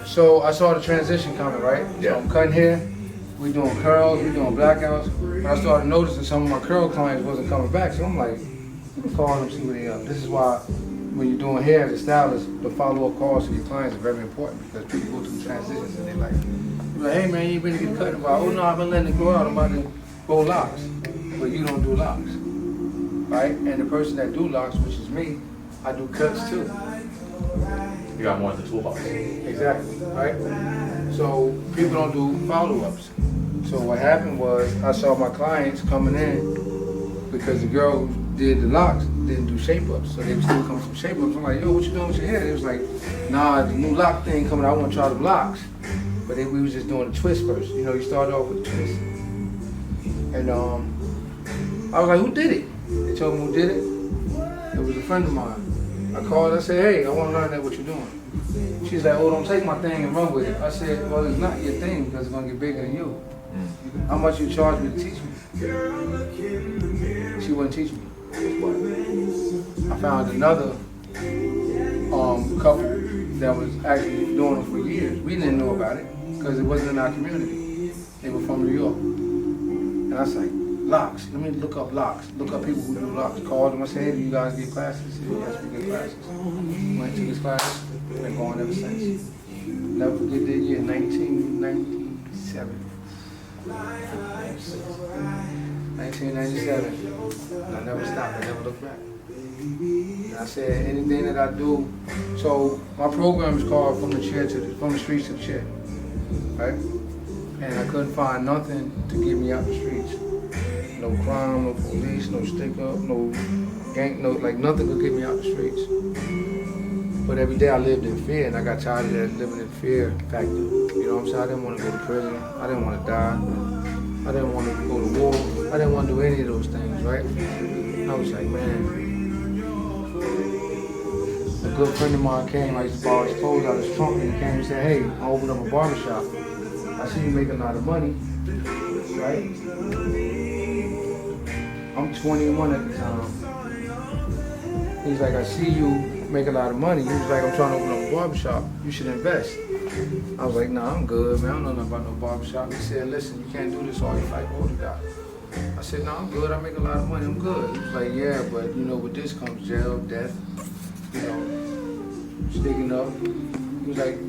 So I saw the transition coming, right? Yeah. So I'm cutting hair, we doing curls, we doing blackouts. But I started noticing some of my curl clients wasn't coming back, so I'm like, let me call them, see what they up. This is why when you're doing hair as a stylist, the follow-up calls to your clients are very important because people go through transitions and they're like, hey man, you ain't been to get cut in a while. Oh no, I've been letting it grow out, I'm about to grow locks. But you don't do locks, right? And the person that do locks, which is me, I do cuts too. You got more in the toolbox. Exactly, right? So people don't do follow-ups. So what happened was I saw my clients coming in because the girl who did the locks didn't do shape-ups. So they would still come from shape-ups. I'm like, yo, what you doing with your hair? They was like, nah, the new lock thing coming out, I want to try the locks. But we was just doing the twist first. You know, you start off with the twist. And I was like, who did it? They told me who did it. It was a friend of mine. I called, I said, hey, I want to learn that what you're doing. She's like, oh, don't take my thing and run with it. I said, well, it's not your thing because it's going to get bigger than you. How much you charge me to teach me? She wouldn't teach me. I found another couple that was actually doing it for years. We didn't know about it because it wasn't in our community. They were from New York. And I was like, locks, let me look up locks. Look up people who do locks. Called them, I said, hey, do you guys get classes? They said, yes, we get classes. Went to this class, been going ever since. Never forget the year, 1997. 1997. And I never stopped, I never looked back. And I said, anything that I do, so my program is called From the Streets to the Chair, right? And I couldn't find nothing to get me out the streets. No crime, no police, no stick up, no gang, like nothing could get me out the streets. But every day I lived in fear and I got tired of that living in fear factor. You know what I'm saying? I didn't want to go to prison. I didn't want to die. I didn't want to go to war. I didn't want to do any of those things, right? And I was like, man. A good friend of mine came, I used to borrow his clothes out of his trunk and he came and said, hey, I opened up a barbershop. I see you make a lot of money, right? I'm 21 at the time. He's like, I see you make a lot of money. He was like, I'm trying to open up a barbershop. You should invest. I was like, nah, I'm good, man. I don't know nothing about no barbershop. He said, listen, you can't do this all your life. Hold it down. I said, no, I'm good. I make a lot of money. I'm good. He was like, yeah, but you know, with this comes jail, death, you know, sticking up. He was like,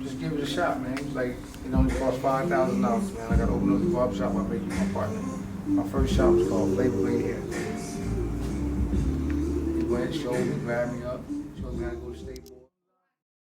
just give it a shot, man. He was like, it only cost $5,000, man. I got to open up the barbershop. I make you my partner. My first shop was called Flavor Blade Hair. He went, showed me, grabbed me